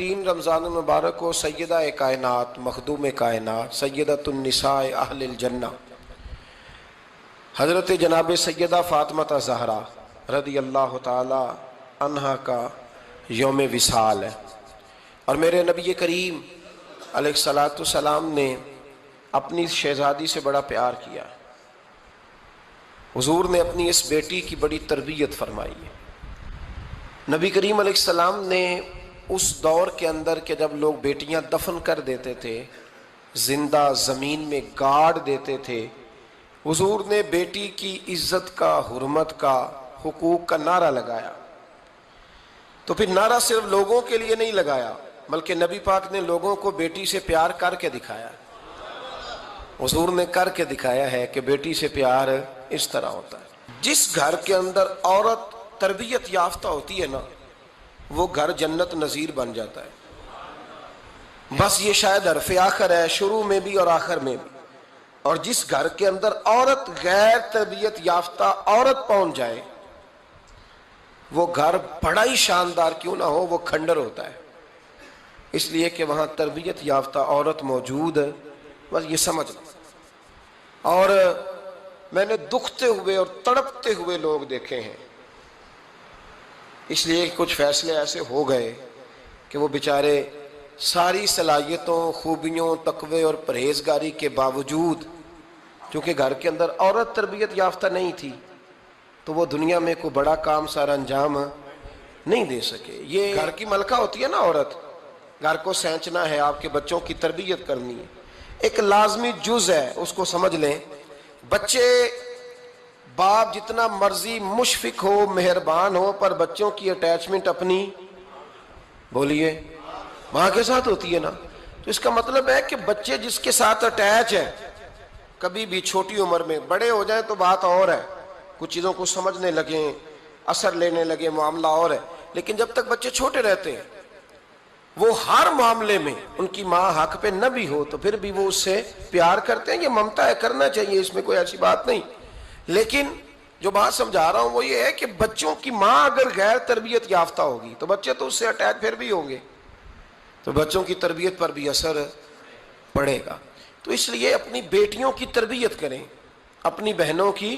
3 رمضان المبارک کو سیدہ کائنات مخدوم کائنات سیدۃ النساء اہل الجنہ حضرت جناب سیدہ فاطمہ زہرا رضی اللہ تعالی عنہا کا یوم وصال ہے، اور میرے نبی کریم علیہ الصلاۃ والسلام نے اپنی شہزادی سے بڑا پیار کیا۔ حضور نے اپنی اس بیٹی کی بڑی تربیت فرمائی ہے۔ نبی کریم علیہ السلام نے اس دور کے اندر کہ جب لوگ بیٹیاں دفن کر دیتے تھے، زندہ زمین میں گاڑ دیتے تھے، حضور نے بیٹی کی عزت کا، حرمت کا، حقوق کا نعرہ لگایا۔ تو پھر نعرہ صرف لوگوں کے لیے نہیں لگایا، بلکہ نبی پاک نے لوگوں کو بیٹی سے پیار کر کے دکھایا۔ حضور نے کر کے دکھایا ہے کہ بیٹی سے پیار اس طرح ہوتا ہے۔ جس گھر کے اندر عورت تربیت یافتہ ہوتی ہے نا، وہ گھر جنت نظیر بن جاتا ہے۔ بس یہ شاید حرف آخر ہے، شروع میں بھی اور آخر میں بھی۔ اور جس گھر کے اندر عورت غیر تربیت یافتہ عورت پہنچ جائے، وہ گھر بڑا ہی شاندار کیوں نہ ہو، وہ کھنڈر ہوتا ہے، اس لیے کہ وہاں تربیت یافتہ عورت موجود ہے۔ بس یہ سمجھ لو۔ اور میں نے دکھتے ہوئے اور تڑپتے ہوئے لوگ دیکھے ہیں، اس لیے کچھ فیصلے ایسے ہو گئے کہ وہ بیچارے ساری صلاحیتوں، خوبیوں، تقوی اور پرہیزگاری کے باوجود، چونکہ گھر کے اندر عورت تربیت یافتہ نہیں تھی، تو وہ دنیا میں کوئی بڑا کام سارا انجام نہیں دے سکے۔ یہ گھر کی ملکہ ہوتی ہے نا عورت، گھر کو سینچنا ہے، آپ کے بچوں کی تربیت کرنی ہے، ایک لازمی جز ہے، اس کو سمجھ لیں۔ بچے باپ جتنا مرضی مشفق ہو، مہربان ہو، پر بچوں کی اٹیچمنٹ اپنی بولیے ماں کے ساتھ ہوتی ہے نا۔ تو اس کا مطلب ہے کہ بچے جس کے ساتھ اٹیچ ہے، کبھی بھی چھوٹی عمر میں، بڑے ہو جائیں تو بات اور ہے، کچھ چیزوں کو سمجھنے لگیں، اثر لینے لگے، معاملہ اور ہے، لیکن جب تک بچے چھوٹے رہتے ہیں، وہ ہر معاملے میں ان کی ماں حق پہ نہ بھی ہو تو پھر بھی وہ اس سے پیار کرتے ہیں۔ یہ ممتا ہے، کرنا چاہیے، اس میں کوئی ایسی بات نہیں۔ لیکن جو بات سمجھا رہا ہوں وہ یہ ہے کہ بچوں کی ماں اگر غیر تربیت یافتہ ہوگی تو بچے تو اس سے اٹیچ پھر بھی ہوں گے، تو بچوں کی تربیت پر بھی اثر پڑے گا۔ تو اس لیے اپنی بیٹیوں کی تربیت کریں، اپنی بہنوں کی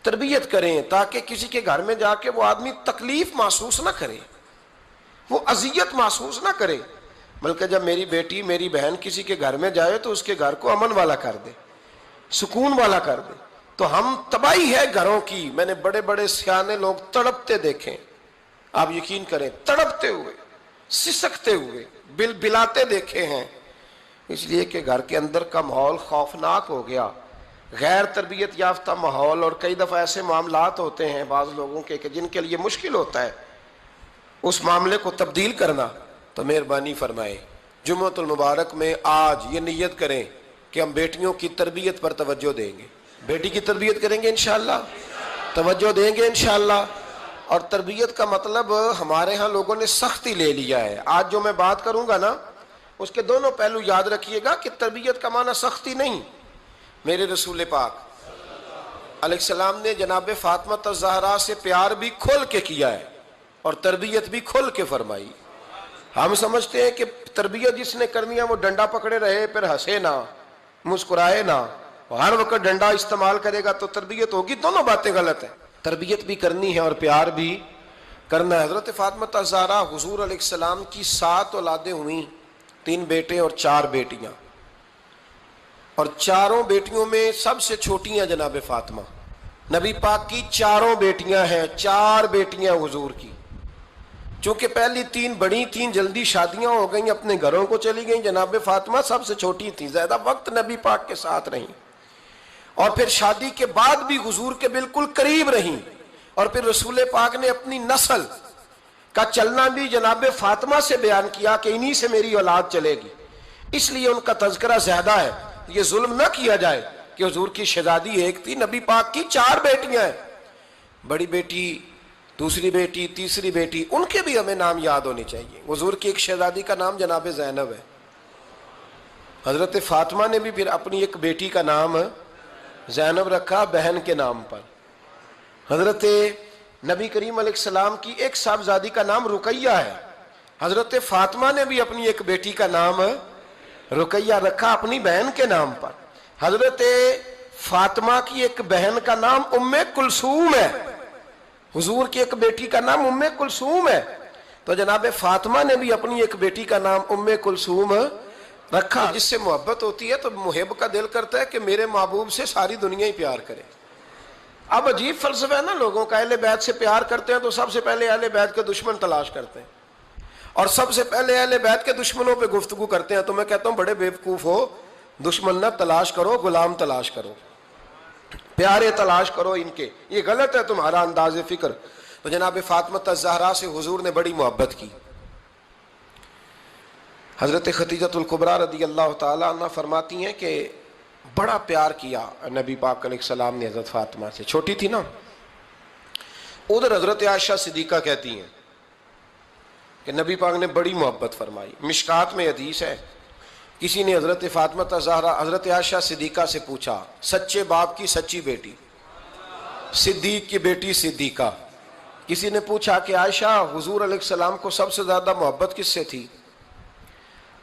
تربیت کریں، تاکہ کسی کے گھر میں جا کے وہ آدمی تکلیف محسوس نہ کرے، وہ اذیت محسوس نہ کرے، بلکہ جب میری بیٹی، میری بہن کسی کے گھر میں جائے تو اس کے گھر کو امن والا کر دے، سکون والا کر دے۔ تو ہم تباہی ہے گھروں کی، میں نے بڑے بڑے سیانے لوگ تڑپتے دیکھیں، آپ یقین کریں، تڑپتے ہوئے، سسکتے ہوئے، بلاتے دیکھے ہیں، اس لیے کہ گھر کے اندر کا ماحول خوفناک ہو گیا، غیر تربیت یافتہ ماحول۔ اور کئی دفعہ ایسے معاملات ہوتے ہیں بعض لوگوں کے کہ جن کے لیے مشکل ہوتا ہے اس معاملے کو تبدیل کرنا۔ تو مہربانی فرمائے جمعۃ المبارک میں آج یہ نیت کریں کہ ہم بیٹیوں کی تربیت پر توجہ دیں گے، بیٹی کی تربیت کریں گے انشاءاللہ، توجہ دیں گے انشاءاللہ۔ اور تربیت کا مطلب ہمارے ہاں لوگوں نے سختی لے لیا ہے۔ آج جو میں بات کروں گا نا، اس کے دونوں پہلو یاد رکھیے گا کہ تربیت کا معنی سختی نہیں۔ میرے رسول پاک علیہ السلام نے جناب فاطمہ زہرا سے پیار بھی کھول کے کیا ہے اور تربیت بھی کھول کے فرمائی۔ ہم سمجھتے ہیں کہ تربیت جس نے کرنی ہے وہ ڈنڈا پکڑے رہے، پھر ہنسے نہ، مسکرائے نہ، ہر وقت ڈنڈا استعمال کرے گا تو تربیت ہوگی۔ دونوں باتیں غلط ہیں، تربیت بھی کرنی ہے اور پیار بھی کرنا ہے۔ حضرت فاطمہ زہرا حضور علیہ السلام کی 7 اولادیں ہوئیں، 3 بیٹے اور 4 بیٹیاں، اور چاروں بیٹیوں میں سب سے چھوٹی ہیں جناب فاطمہ۔ نبی پاک کی 4 بیٹیاں ہیں، 4 بیٹیاں حضور کی، چونکہ پہلی 3 بڑی تھیں، جلدی شادیاں ہو گئیں، اپنے گھروں کو چلی گئیں، جناب فاطمہ سب سے چھوٹی تھیں، زیادہ وقت نبی پاک کے ساتھ رہیں، اور پھر شادی کے بعد بھی حضور کے بالکل قریب رہیں، اور پھر رسول پاک نے اپنی نسل کا چلنا بھی جناب فاطمہ سے بیان کیا کہ انہی سے میری اولاد چلے گی، اس لیے ان کا تذکرہ زیادہ ہے۔ یہ ظلم نہ کیا جائے کہ حضور کی شہزادی ایک تھی، نبی پاک کی 4 بیٹیاں ہیں، بڑی بیٹی، دوسری بیٹی، تیسری بیٹی، ان کے بھی ہمیں نام یاد ہونے چاہیے۔ حضور کی ایک شہزادی کا نام جناب زینب ہے، حضرت فاطمہ نے بھی پھر اپنی ایک بیٹی کا نام زینب رکھا بہن کے نام پر۔ حضرت نبی کریم علیہ السلام کی ایک صاحبزادی کا نام رقیہ ہے، حضرت فاطمہ نے بھی اپنی ایک بیٹی کا نام رقیہ رکھا اپنی بہن کے نام پر. حضرت فاطمہ کی ایک بہن کا نام ام کلثوم ہے, حضور کی ایک بیٹی کا نام ام کلثوم ہے. تو جناب فاطمہ نے بھی اپنی ایک بیٹی کا نام ام کلثوم رکھا. جس سے محبت ہوتی ہے تو محب کا دل کرتا ہے کہ میرے محبوب سے ساری دنیا ہی پیار کرے. اب عجیب فلسفہ ہے نا لوگوں کا, اہل بیت سے پیار کرتے ہیں تو سب سے پہلے اہل بیت کے دشمن تلاش کرتے ہیں, اور سب سے پہلے اہل بیت کے دشمنوں پہ گفتگو کرتے ہیں. تو میں کہتا ہوں بڑے بیوقوف ہو, دشمن نہ تلاش کرو, غلام تلاش کرو, پیارے تلاش کرو ان کے. یہ غلط ہے تمہارا انداز فکر. تو جناب فاطمہ الزہرا سے حضور نے بڑی محبت کی. حضرت خدیجہ الکبریٰ رضی اللہ تعالی عنہ فرماتی ہیں کہ بڑا پیار کیا نبی پاک علیہ السلام نے حضرت فاطمہ سے. چھوٹی تھی نا. ادھر حضرت عائشہ صدیقہ کہتی ہیں کہ نبی پاک نے بڑی محبت فرمائی. مشکات میں حدیث ہے, کسی نے حضرت فاطمہ الزہرا حضرت عائشہ صدیقہ سے پوچھا, سچے باپ کی سچی بیٹی, صدیق کی بیٹی صدیقہ. کسی نے پوچھا کہ عائشہ حضور علیہ السلام کو سب سے زیادہ محبت کس سے تھی؟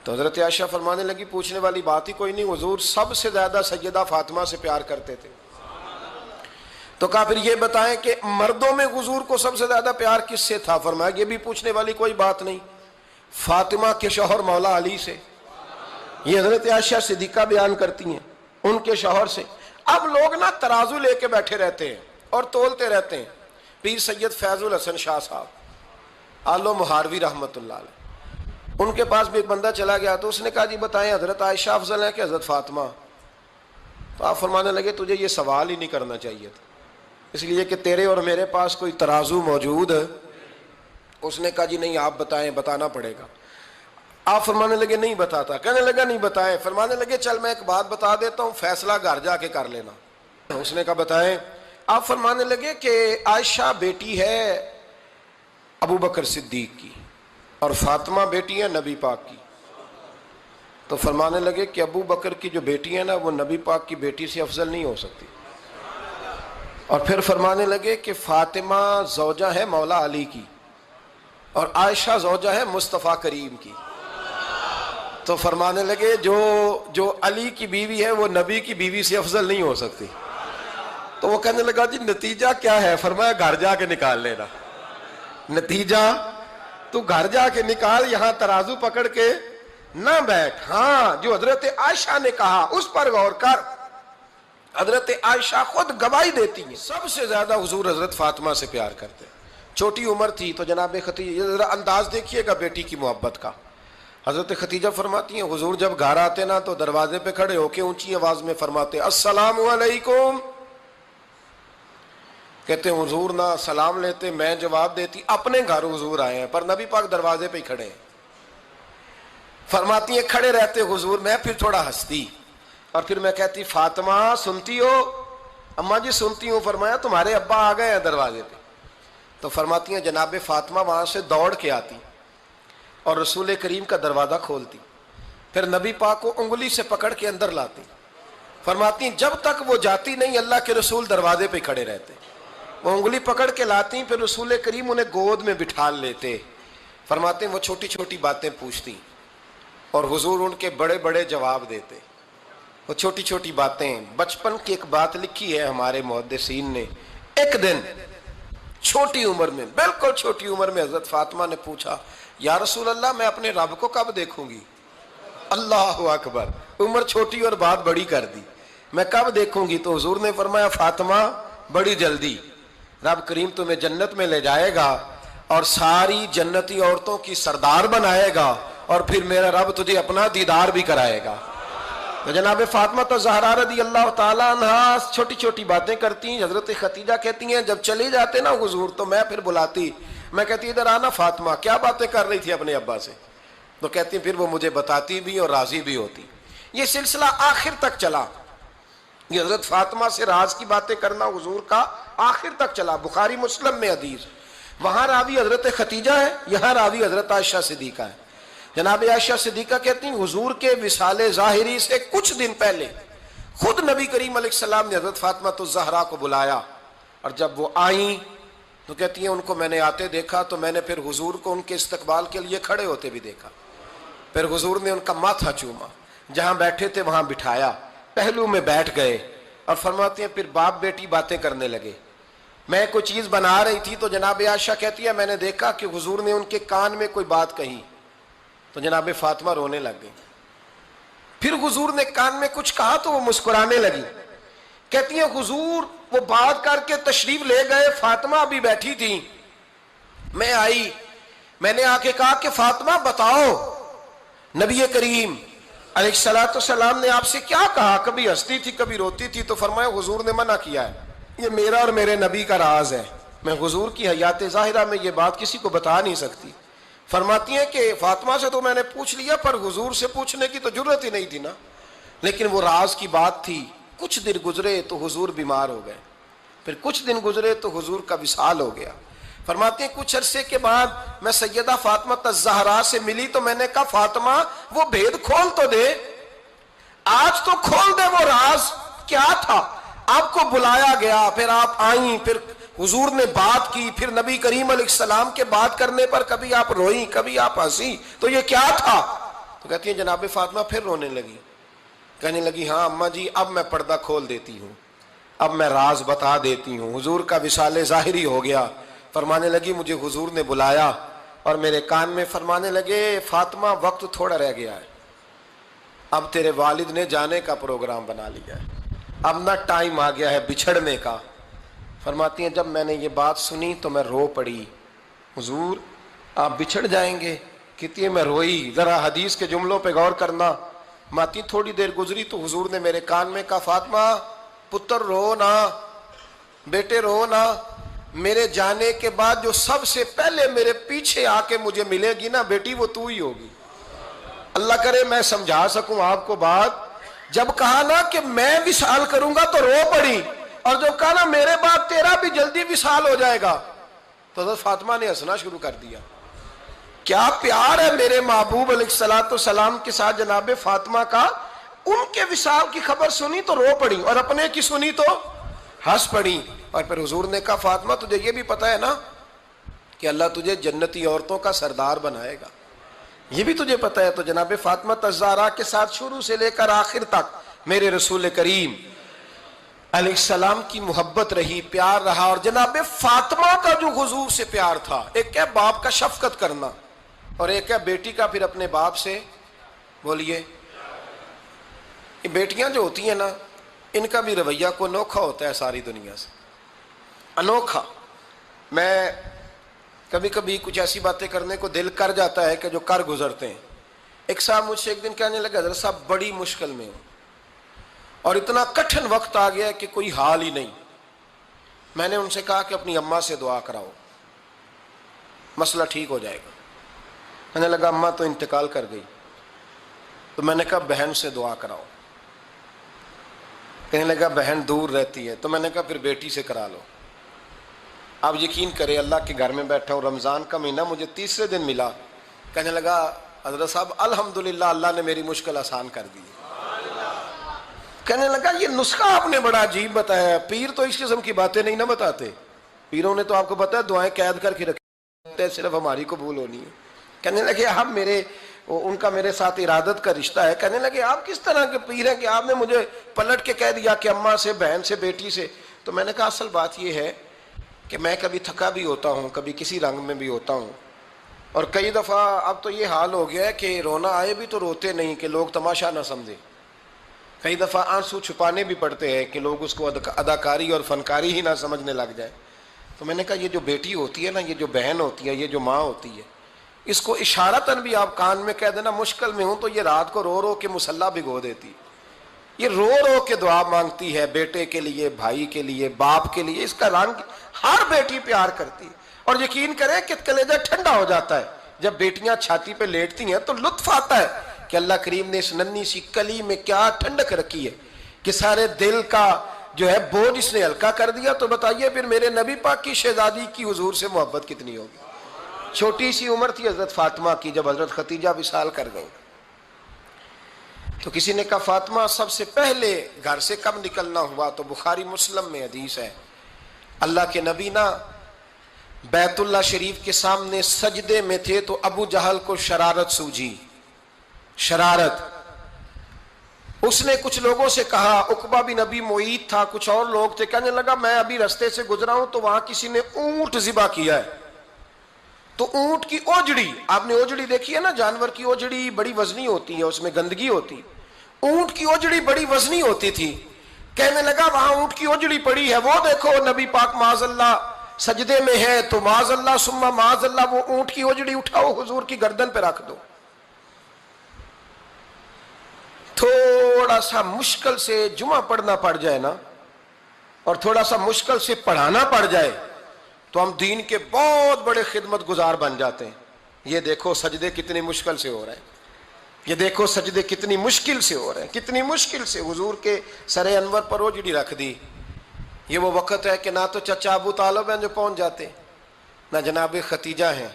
تو حضرت عائشہ فرمانے لگی پوچھنے والی بات ہی کوئی نہیں, حضور سب سے زیادہ سیدہ فاطمہ سے پیار کرتے تھے. تو کہا پھر یہ بتائیں کہ مردوں میں حضور کو سب سے زیادہ پیار کس سے تھا؟ فرمایا یہ بھی پوچھنے والی کوئی بات نہیں, فاطمہ کے شوہر مولا علی سے. یہ حضرت عائشہ صدیقہ بیان کرتی ہیں ان کے شوہر سے. اب لوگ نا ترازو لے کے بیٹھے رہتے ہیں اور تولتے رہتے ہیں. پیر سید فیض الحسن شاہ صاحب آلو مہاروی رحمت اللہ علیہ, ان کے پاس بھی ایک بندہ چلا گیا تو اس نے کہا جی بتائیں حضرت عائشہ افضل ہے کہ حضرت فاطمہ؟ تو آپ فرمانے لگے تجھے یہ سوال ہی نہیں کرنا چاہیے تھا, اس لیے کہ تیرے اور میرے پاس کوئی ترازو موجود ہے. اس نے کہا جی نہیں آپ بتائیں, بتانا پڑے گا. آپ فرمانے لگے نہیں بتاتا. کہنے لگا نہیں بتائیں. فرمانے لگے چل میں ایک بات بتا دیتا ہوں, فیصلہ گھر جا کے کر لینا. اس نے کہا بتائیں. آپ فرمانے لگے کہ عائشہ بیٹی ہے ابو بکر صدیق کی اور فاطمہ بیٹی ہے نبی پاک کی. تو فرمانے لگے کہ ابو بکر کی جو بیٹی ہے نا وہ نبی پاک کی بیٹی سے افضل نہیں ہو سکتی. اور پھر فرمانے لگے کہ فاطمہ زوجہ ہے مولا علی کی اور عائشہ زوجہ ہے مصطفیٰ کریم کی. تو فرمانے لگے جو علی کی بیوی ہے وہ نبی کی بیوی سے افضل نہیں ہو سکتی. تو وہ کہنے لگا جی نتیجہ کیا ہے؟ فرمایا گھر جا کے نکال لینا. نتیجہ تو گھر جا کے نکال, یہاں ترازو پکڑ کے نہ بیٹھ. ہاں جو حضرت عائشہ نے کہا اس پر غور کر. حضرت عائشہ خود گواہی دیتی ہیں سب سے زیادہ حضور حضرت فاطمہ سے پیار کرتے. چھوٹی عمر تھی تو جناب خدیجہ, انداز دیکھیے گا بیٹی کی محبت کا. حضرت خدیجہ فرماتی ہیں حضور جب گھر آتے نا تو دروازے پہ کھڑے ہو کے اونچی آواز میں فرماتے السلام علیکم. کہتے ہیں حضور نہ سلام لیتے, میں جواب دیتی اپنے گھر حضور آئے ہیں پر نبی پاک دروازے پہ ہی کھڑے ہیں. فرماتی ہیں کھڑے رہتے حضور, میں پھر تھوڑا ہنستی اور پھر میں کہتی فاطمہ سنتی ہو؟ اماں جی سنتی ہوں. فرمایا تمہارے ابا آ گئے ہیں دروازے پہ. تو فرماتی ہیں جناب فاطمہ وہاں سے دوڑ کے آتی اور رسول کریم کا دروازہ کھولتی, پھر نبی پاک کو انگلی سے پکڑ کے اندر لاتی. فرماتی ہیں جب تک وہ جاتی نہیں اللہ کے رسول دروازے پہ کھڑے رہتے. وہ انگلی پکڑ کے لاتی, پھر رسول کریم انہیں گود میں بٹھا لیتے. فرماتے ہیں وہ چھوٹی چھوٹی باتیں پوچھتی اور حضور ان کے بڑے بڑے جواب دیتے. وہ چھوٹی چھوٹی باتیں, بچپن کی ایک بات لکھی ہے ہمارے محدثین نے. ایک دن چھوٹی عمر میں, بالکل چھوٹی عمر میں حضرت فاطمہ نے پوچھا یا رسول اللہ میں اپنے رب کو کب دیکھوں گی؟ اللہ اکبر, عمر چھوٹی اور بات بڑی کر دی, میں کب دیکھوں گی؟ تو حضور نے فرمایا فاطمہ بڑی جلدی, رب کریم تمہیں جنت میں لے جائے گا اور ساری جنتی عورتوں کی سردار بنائے گا اور پھر میرا رب تجھے اپنا دیدار بھی کرائے گا. تو جناب فاطمہ الزہرا رضی اللہ تعالیٰ عنہا چھوٹی چھوٹی باتیں کرتی ہیں. حضرت خدیجہ کہتی ہیں جب چلے جاتے نا حضور تو میں پھر بلاتی, میں کہتی ادھر آنا فاطمہ, کیا باتیں کر رہی تھی اپنے ابا سے؟ تو کہتی ہیں پھر وہ مجھے بتاتی بھی اور راضی بھی ہوتی. یہ سلسلہ آخر تک چلا. یہ حضرت فاطمہ سے راز کی باتیں کرنا حضور کا آخر تک چلا. بخاری مسلم میں حدیث, وہاں راوی حضرت خدیجہ ہے, یہاں راوی حضرت عائشہ صدیقہ ہے. جناب عائشہ صدیقہ کہتی ہیں حضور کے وصال ظاہری سے کچھ دن پہلے خود نبی کریم علیہ السلام نے حضرت فاطمہ الزہرا کو بلایا اور جب وہ آئیں تو کہتی ہیں ان کو میں نے آتے دیکھا تو میں نے پھر حضور کو ان کے استقبال کے لیے کھڑے ہوتے بھی دیکھا، پھر حضور نے ان کا ماتھا چوما، جہاں بیٹھے تھے وہاں بٹھایا، پہلو میں بیٹھ گئے، اور فرماتے ہیں پھر باپ بیٹی باتیں کرنے لگے۔ میں کوئی چیز بنا رہی تھی تو جناب عائشہ کہتی ہے میں نے دیکھا کہ حضور نے ان کے کان میں کوئی بات کہی تو جناب فاطمہ رونے لگ گئی، پھر حضور نے کان میں کچھ کہا تو وہ مسکرانے لگی۔ کہتی ہیں حضور وہ بات کر کے تشریف لے گئے، فاطمہ ابھی بیٹھی تھی، میں آئی، میں نے آ کے کہا کہ فاطمہ بتاؤ نبی کریم علیہ الصلوۃ والسلام نے آپ سے کیا کہا، کبھی ہنستی تھی کبھی روتی تھی، تو فرمایا حضور نے منع کیا ہے، یہ میرا اور میرے نبی کا راز ہے، میں حضور کی حیات ظاہرہ میں یہ بات کسی کو بتا نہیں سکتی۔ فرماتی ہیں کہ فاطمہ سے تو میں نے پوچھ لیا پر حضور سے پوچھنے کی تو جرت ہی نہیں تھی نا، لیکن وہ راز کی بات تھی۔ کچھ دن گزرے تو حضور بیمار ہو گئے، پھر کچھ دن گزرے تو حضور کا وصال ہو گیا۔ فرماتے ہیں کچھ عرصے کے بعد میں سیدہ فاطمہ الزہرا سے ملی تو میں نے کہا فاطمہ وہ بھید کھول تو دے، آج تو کھول دے وہ راز کیا تھا۔ آپ کو بلایا گیا، پھر آپ آئیں، پھر حضور نے بات کی، پھر نبی کریم علیہ السلام کے بات کرنے پر کبھی آپ روئیں کبھی آپ ہنسی، تو یہ کیا تھا؟ تو کہتی ہیں جناب فاطمہ پھر رونے لگی، کہنے لگی ہاں اماں جی اب میں پردہ کھول دیتی ہوں، اب میں راز بتا دیتی ہوں، حضور کا وصال ظاہری ہو گیا۔ فرمانے لگی مجھے حضور نے بلایا اور میرے کان میں فرمانے لگے فاطمہ وقت تھوڑا رہ گیا ہے، اب تیرے والد نے جانے کا پروگرام بنا لیا ہے، اب نہ ٹائم آ گیا ہے بچھڑنے کا۔ فرماتی ہیں جب میں نے یہ بات سنی تو میں رو پڑی، حضور آپ بچھڑ جائیں گے؟ کہتی ہے میں روئی۔ ذرا حدیث کے جملوں پہ غور کرنا، ماتی تھوڑی دیر گزری تو حضور نے میرے کان میں کہا فاطمہ پتر رو نہ، بیٹے رو نہ، میرے جانے کے بعد جو سب سے پہلے میرے پیچھے آ کے مجھے ملے گی نا بیٹی وہ تو ہی ہوگی۔ اللہ کرے میں سمجھا سکوں آپ کو بات، جب کہا نا کہ میں وصال کروں گا تو رو پڑی، اور جب کہا نا میرے بعد تیرا بھی جلدی وصال ہو جائے گا تو حضرت فاطمہ نے ہنسنا شروع کر دیا۔ کیا پیار ہے میرے محبوب علیہ الصلوۃ والسلام کے ساتھ جناب فاطمہ کا، ان کے وصال کی خبر سنی تو رو پڑی اور اپنے کی سنی تو ہنس پڑی۔ اور پھر حضور نے کہا فاطمہ تجھے یہ بھی پتا ہے نا کہ اللہ تجھے جنتی عورتوں کا سردار بنائے گا، یہ بھی تجھے پتا ہے؟ تو جناب فاطمہ الزہرا کے ساتھ شروع سے لے کر آخر تک میرے رسول کریم علیہ السلام کی محبت رہی، پیار رہا۔ اور جناب فاطمہ کا جو حضور سے پیار تھا، ایک ہے باپ کا شفقت کرنا اور ایک ہے بیٹی کا پھر اپنے باپ سے، بولیے، یہ بیٹیاں جو ہوتی ہیں نا ان کا بھی رویہ کو انوکھا ہوتا ہے ساری دنیا سے، انوکھا۔ میں کبھی کبھی کچھ ایسی باتیں کرنے کو دل کر جاتا ہے کہ جو کر گزرتے ہیں۔ ایک صاحب مجھ سے ایک دن کہنے لگا حضرت صاحب بڑی مشکل میں ہوں اور اتنا کٹھن وقت آ گیا کہ کوئی حال ہی نہیں۔ میں نے ان سے کہا کہ اپنی اماں سے دعا کراؤ، مسئلہ ٹھیک ہو جائے گا۔ کہنے لگا اماں تو انتقال کر گئی۔ تو میں نے کہا بہن سے دعا کراؤ۔ کہنے لگا بہن دور رہتی ہے۔ تو میں نے کہا پھر بیٹی سے کرا لو۔ آپ یقین کریں اللہ کے گھر میں بیٹھا ہوں، رمضان کا مہینہ مجھے تیسرے دن ملا، کہنے لگا حضرت صاحب الحمدللہ اللہ نے میری مشکل آسان کر دی۔ کہنے لگا یہ نسخہ آپ نے بڑا عجیب بتایا ہے، پیر تو اس قسم کی باتیں نہیں نہ بتاتے، پیروں نے تو آپ کو پتا ہے دعائیں قید کر کے رکھتے ہیں، صرف ہماری قبول ہونی ہے۔ کہنے لگے آپ ان کا میرے ساتھ ارادت کا رشتہ ہے۔ کہنے لگے آپ کس طرح کے پیر ہیں کہ آپ نے مجھے پلٹ کے کہہ دیا کہ اماں سے، بہن سے، بیٹی سے؟ تو میں نے کہا اصل بات یہ ہے کہ میں کبھی تھکا بھی ہوتا ہوں، کبھی کسی رنگ میں بھی ہوتا ہوں، اور کئی دفعہ اب تو یہ حال ہو گیا ہے کہ رونا آئے بھی تو روتے نہیں کہ لوگ تماشا نہ سمجھیں، کئی دفعہ آنسو چھپانے بھی پڑتے ہیں کہ لوگ اس کو اداکاری اور فنکاری ہی نہ سمجھنے لگ جائے۔ تو میں نے کہا یہ جو بیٹی ہوتی ہے نا، یہ جو بہن ہوتی ہے، یہ جو ماں ہوتی ہے، اس کو اشارتاً بھی آپ کان میں کہہ دینا مشکل میں ہوں تو یہ رات کو رو رو کے مصلی بھگو دیتی، یہ رو رو کے دعا مانگتی ہے بیٹے کے لیے، بھائی کے لیے، باپ کے لیے۔ اس کا رنگ ہر بیٹی پیار کرتی ہے، اور یقین کریں کہ کلیجہ ٹھنڈا ہو جاتا ہے جب بیٹیاں چھاتی پہ لیٹتی ہیں تو لطف آتا ہے کہ اللہ کریم نے اس ننھی سی کلی میں کیا ٹھنڈک رکھی ہے کہ سارے دل کا جو ہے بوجھ اس نے ہلکا کر دیا۔ تو بتائیے پھر میرے نبی پاک کی شہزادی کی حضور سے محبت کتنی ہوگی۔ چھوٹی سی عمر تھی حضرت فاطمہ کی جب حضرت خدیجہ وصال کر گئی، تو کسی نے کہا فاطمہ سب سے پہلے گھر سے کب نکلنا ہوا؟ تو بخاری مسلم میں حدیث ہے اللہ کے نبی نا بیت اللہ شریف کے سامنے سجدے میں تھے تو ابو جہل کو شرارت سوجھی، شرارت۔ اس نے کچھ لوگوں سے کہا، عقبہ بن ابی معیط تھا، کچھ اور لوگ تھے، کہنے لگا میں ابھی رستے سے گزرا ہوں تو وہاں کسی نے اونٹ ذبح کیا ہے، تو اونٹ کی اوجڑی، آپ نے اوجڑی دیکھی ہے نا، جانور کی اوجڑی بڑی وزنی ہوتی ہے، اس میں گندگی ہوتی، اونٹ کی اوجڑی بڑی وزنی ہوتی تھی۔ کہنے لگا وہاں اونٹ کی اوجڑی پڑی ہے، وہ دیکھو نبی پاک معاذ اللہ سجدے میں ہے، تو معاذ اللہ ثم معاذ اللہ وہ اونٹ کی اوجڑی اٹھاؤ حضور کی گردن پہ رکھ دو۔ تھوڑا سا مشکل سے جمعہ پڑھنا پڑ جائے نا، اور تھوڑا سا مشکل سے پڑھانا پڑ جائے تو ہم دین کے بہت بڑے خدمت گزار بن جاتے ہیں۔ یہ دیکھو سجدے کتنی مشکل سے ہو رہے ہیں، یہ دیکھو سجدے کتنی مشکل سے ہو رہے ہیں، کتنی مشکل سے حضور کے سر انور پر اوجڑی رکھ دی۔ یہ وہ وقت ہے کہ نہ تو چچا ابو طالب ہیں جو پہنچ جاتے، نہ جناب ختیجہ ہیں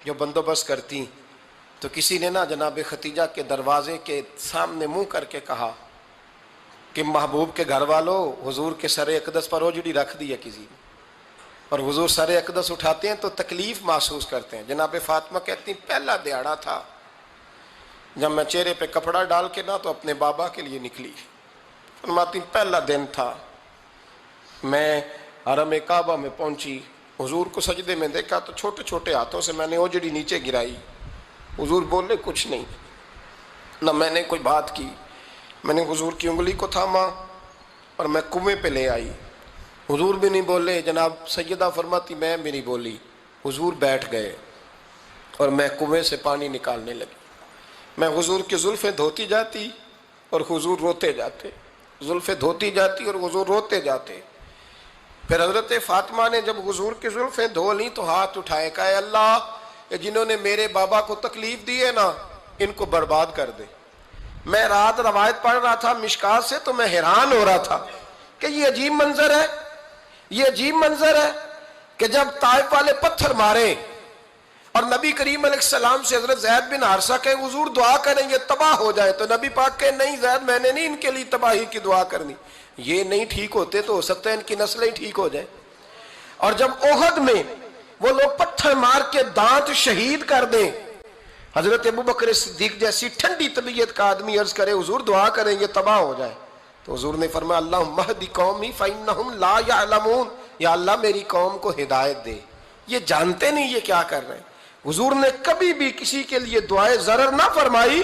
جو بندوبست کرتی، تو کسی نے نہ جناب ختیجہ کے دروازے کے سامنے منہ کر کے کہا کہ محبوب کے گھر والوں، حضور کے سر اقدس پر اوجڑی رکھ دی ہے کسی نے، اور حضور سر اقدس اٹھاتے ہیں تو تکلیف محسوس کرتے ہیں۔ جناب فاطمہ کہتی پہلا دیہڑا تھا جب میں چہرے پہ کپڑا ڈال کے نہ تو اپنے بابا کے لیے نکلی، فرماتی پہلا دن تھا، میں حرم کعبہ میں پہنچی، حضور کو سجدے میں دیکھا تو چھوٹے چھوٹے ہاتھوں سے میں نے اوجڑی نیچے گرائی، حضور بولے کچھ نہیں، نہ میں نے کوئی بات کی، میں نے حضور کی انگلی کو تھاما اور میں کنویں پہ لے آئی، حضور بھی نہیں بولے، جناب سیدہ فرماتی میں بھی نہیں بولی، حضور بیٹھ گئے اور میں کنویں سے پانی نکالنے لگی، میں حضور کی زلفیں دھوتی جاتی اور حضور روتے جاتے، زلفیں دھوتی جاتی اور حضور روتے جاتے۔ پھر حضرت فاطمہ نے جب حضور کی زلفیں دھو لیں تو ہاتھ اٹھائے، کہا اللہ جنہوں نے میرے بابا کو تکلیف دی ہے نا ان کو برباد کر دے۔ میں رات روایت پڑھ رہا تھا مشکات سے تو میں حیران ہو رہا تھا کہ یہ عجیب منظر ہے، یہ عجیب منظر ہے کہ جب طائف والے پتھر مارے اور نبی کریم علیہ السلام سے حضرت زید بن حارثہ کہ حضور دعا کریں یہ تباہ ہو جائے، تو نبی پاک کہ نہیں زید میں نے نہیں ان کے لیے تباہی کی دعا کرنی، یہ نہیں ٹھیک ہوتے تو ہو سکتا ہے ان کی نسلیں ٹھیک ہو جائیں۔ اور جب احد میں وہ لوگ پتھر مار کے دانت شہید کر دیں، حضرت ابوبکر صدیق جیسی ٹھنڈی طبیعت کا آدمی عرض کرے حضور دعا کریں یہ تباہ ہو جائے، تو حضور نے فرمایا اللہم اہد قومی فإنہم لا یعلمون، یا اللہ میری قوم کو ہدایت دے، یہ جانتے نہیں یہ کیا کر رہے ہیں۔ حضور نے کبھی بھی کسی کے لیے دعائے ضرر نہ فرمائی،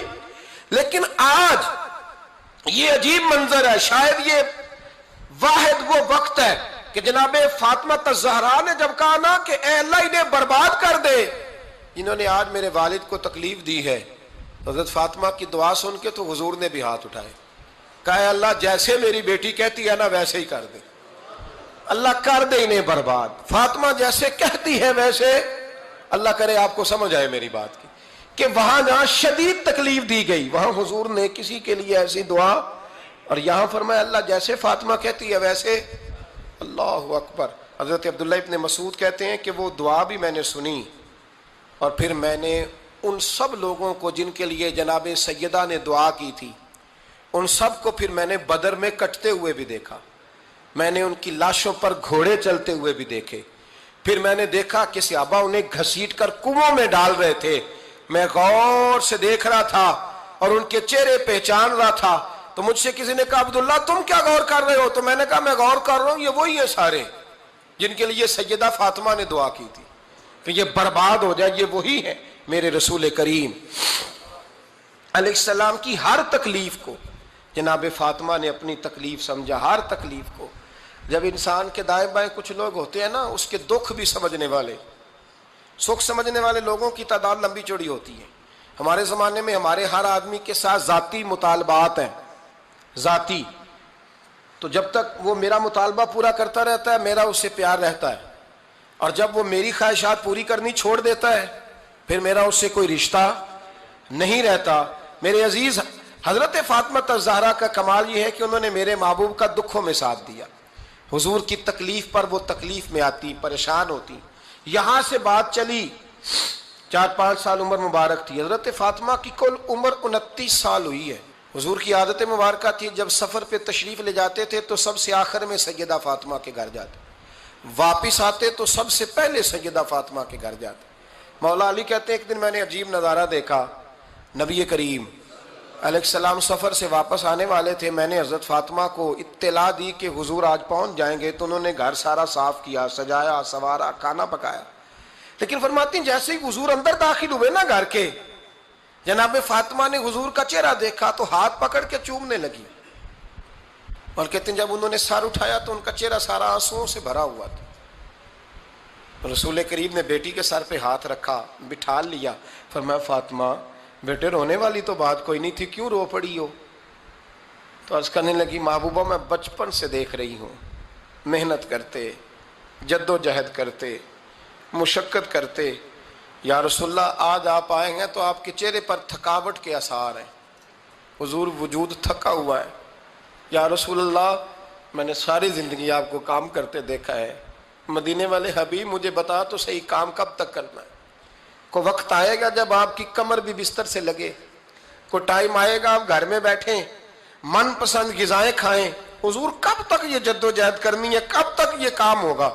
لیکن آج یہ عجیب منظر ہے، شاید یہ واحد وہ وقت ہے کہ جناب فاطمہ الزہرا نے جب کہا نا کہ اے اللہ انہیں برباد کر دے جنہوں نے آج میرے والد کو تکلیف دی ہے، حضرت فاطمہ کی دعا سن کے تو حضور نے بھی ہاتھ اٹھائے، کہا اے اللہ جیسے میری بیٹی کہتی ہے نا ویسے ہی کر دے، اللہ کر دے انہیں برباد، فاطمہ جیسے کہتی ہے ویسے، اللہ کرے آپ کو سمجھ آئے میری بات کی کہ وہاں جہاں شدید تکلیف دی گئی وہاں حضور نے کسی کے لیے ایسی دعا، اور یہاں فرمایا اللہ جیسے فاطمہ کہتی ہے ویسے، اللہ اکبر۔ حضرت عبداللہ ابن مسعود کہتے ہیں کہ وہ دعا بھی میں نے سنی، اور پھر میں نے ان سب لوگوں کو جن کے لیے جناب سیدہ نے دعا کی تھی ان سب کو پھر میں نے بدر میں کٹتے ہوئے بھی دیکھا، میں نے ان کی لاشوں پر گھوڑے چلتے ہوئے بھی دیکھے، پھر میں نے دیکھا کہ صحابہ انہیں گھسیٹ کر کنووں میں ڈال رہے تھے، میں غور سے دیکھ رہا تھا اور ان کے چہرے پہچان رہا تھا، تو مجھ سے کسی نے کہا عبداللہ تم کیا غور کر رہے ہو؟ تو میں نے کہا میں غور کر رہا ہوں یہ وہی ہیں سارے جن کے لیے سیدہ فاطمہ نے دعا کی تھی کہ یہ برباد ہو جائے، یہ وہی ہیں میرے رسول کریم علیہ السلام کی ہر تکلیف کو جناب فاطمہ نے اپنی تکلیف سمجھا، ہر تکلیف کو۔ جب انسان کے دائیں بائیں کچھ لوگ ہوتے ہیں نا اس کے دکھ بھی سمجھنے والے، سکھ سمجھنے والے لوگوں کی تعداد لمبی چوڑی ہوتی ہے۔ ہمارے زمانے میں ہمارے ہر آدمی کے ساتھ ذاتی مطالبات ہیں، ذاتی، تو جب تک وہ میرا مطالبہ پورا کرتا رہتا ہے میرا اس سے پیار رہتا ہے، اور جب وہ میری خواہشات پوری کرنی چھوڑ دیتا ہے پھر میرا اس سے کوئی رشتہ نہیں رہتا۔ میرے عزیز حضرت فاطمہ الزہرا کا کمال یہ ہے کہ انہوں نے میرے محبوب کا دکھوں میں ساتھ دیا، حضور کی تکلیف پر وہ تکلیف میں آتی، پریشان ہوتی۔ یہاں سے بات چلی 4-5 سال عمر مبارک تھی، حضرت فاطمہ کی کل عمر 29 سال ہوئی ہے۔ حضور کی عادت مبارکہ تھی جب سفر پہ تشریف لے جاتے تھے تو سب سے آخر میں سیدہ فاطمہ کے گھر جاتے، واپس آتے تو سب سے پہلے سیدہ فاطمہ کے گھر جاتے. مولا علی کہتے ہیں ایک دن میں نے عجیب نظارہ دیکھا. نبی کریم علیہ السلام سفر سے واپس آنے والے تھے. میں نے حضرت فاطمہ کو اطلاع دی کہ حضور آج پہنچ جائیں گے, تو انہوں نے گھر سارا صاف کیا, سجایا, سنوارا, کھانا پکایا. لیکن فرماتی ہیں جیسے ہی حضور اندر داخل ہوئے نا گھر کے, جناب فاطمہ نے حضور کا چہرہ دیکھا تو ہاتھ پکڑ کے چومنے لگی. اور کہتے ہیں جب انہوں نے سر اٹھایا تو ان کا چہرہ سارا آنسوؤں سے بھرا ہوا تھا. رسول کریم نے بیٹی کے سر پہ ہاتھ رکھا, بٹھا لیا. فرمایا فاطمہ بیٹے رونے والی تو بات کوئی نہیں تھی, کیوں رو پڑی ہو؟ تو عرض کرنے لگی محبوبہ میں بچپن سے دیکھ رہی ہوں, محنت کرتے, جد و جہد کرتے, مشقت کرتے. یا رسول اللہ آج آپ آئے ہیں تو آپ کے چہرے پر تھکاوٹ کے آثار ہیں, حضور وجود تھکا ہوا ہے. یا رسول اللہ میں نے ساری زندگی آپ کو کام کرتے دیکھا ہے, مدینے والے حبیب مجھے بتا تو صحیح کام کب تک کرنا ہے؟ کو وقت آئے گا جب آپ کی کمر بھی بستر سے لگے, کو ٹائم آئے گا آپ گھر میں بیٹھیں, من پسند غذائیں کھائیں. حضور کب تک یہ جد و جہد کرنی ہے, کب تک یہ کام ہوگا؟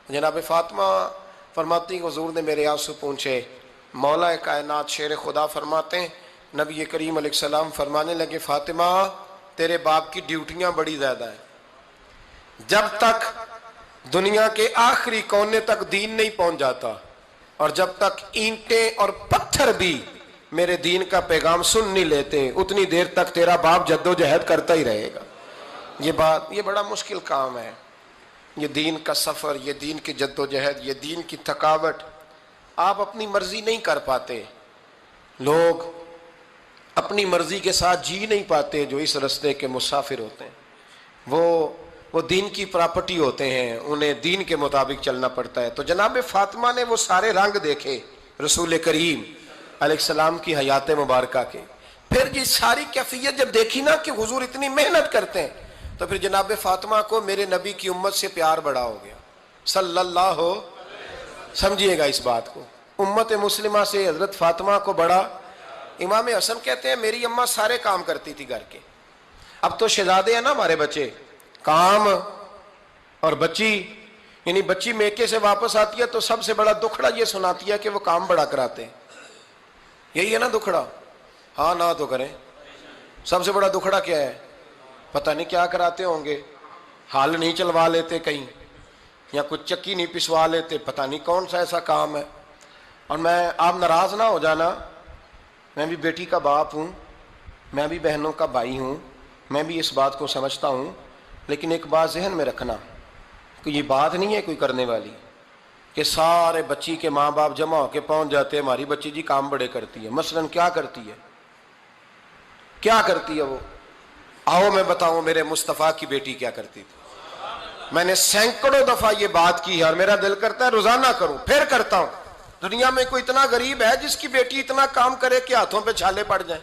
جناب فاطمہ فرماتی حضور نے میرے آنسو پونچھے. مولا کائنات شیر خدا فرماتے ہیں نبی کریم علیہ السلام فرمانے لگے فاطمہ تیرے باپ کی ڈیوٹیاں بڑی زیادہ ہیں. جب تک دنیا کے آخری کونے تک دین نہیں پہنچ جاتا, اور جب تک اینٹیں اور پتھر بھی میرے دین کا پیغام سن نہیں لیتے, اتنی دیر تک تیرا باپ جد و جہد کرتا ہی رہے گا. یہ بڑا مشکل کام ہے, یہ دین کا سفر, یہ دین کی جد و جہد, یہ دین کی تھکاوٹ. آپ اپنی مرضی نہیں کر پاتے, لوگ اپنی مرضی کے ساتھ جی نہیں پاتے جو اس رستے کے مسافر ہوتے ہیں. وہ دین کی پراپرٹی ہوتے ہیں, انہیں دین کے مطابق چلنا پڑتا ہے. تو جناب فاطمہ نے وہ سارے رنگ دیکھے رسول کریم علیہ السلام کی حیات مبارکہ کے. پھر یہ ساری کیفیت جب دیکھی نا کہ حضور اتنی محنت کرتے ہیں, تو پھر جناب فاطمہ کو میرے نبی کی امت سے پیار بڑا ہو گیا صلی اللہ ہو. سمجھیے گا اس بات کو, امت مسلمہ سے حضرت فاطمہ کو بڑا. امام حسن کہتے ہیں میری اماں سارے کام کرتی تھی گھر کے. اب تو شہزادے ہیں نا ہمارے بچے, کام اور بچی, یعنی بچی میکے سے واپس آتی ہے تو سب سے بڑا دکھڑا یہ سناتی ہے کہ وہ کام بڑا کراتے ہیں. یہی ہے نا دکھڑا؟ ہاں نہ تو کریں. سب سے بڑا دکھڑا کیا ہے؟ پتہ نہیں کیا کراتے ہوں گے, ہال نہیں چلوا لیتے کہیں, یا کچھ چکی نہیں پسوا لیتے, پتہ نہیں کون سا ایسا کام ہے. اور آپ ناراض نہ ہو جانا, میں بھی بیٹی کا باپ ہوں, میں بھی بہنوں کا بھائی ہوں, میں بھی اس بات کو سمجھتا ہوں, لیکن ایک بات ذہن میں رکھنا کہ یہ بات نہیں ہے کوئی کرنے والی کہ سارے بچی کے ماں باپ جمع ہو کے پہنچ جاتے ہیں ہماری بچی جی کام بڑے کرتی ہے. مثلا کیا کرتی ہے, کیا کرتی ہے وہ؟ آؤ میں بتاؤں میرے مصطفیٰ کی بیٹی کیا کرتی تھی. میں نے سینکڑوں دفعہ یہ بات کی ہے اور میرا دل کرتا ہے روزانہ کروں, پھر کرتا ہوں. دنیا میں کوئی اتنا غریب ہے جس کی بیٹی اتنا کام کرے کہ ہاتھوں پہ چھالے پڑ جائیں؟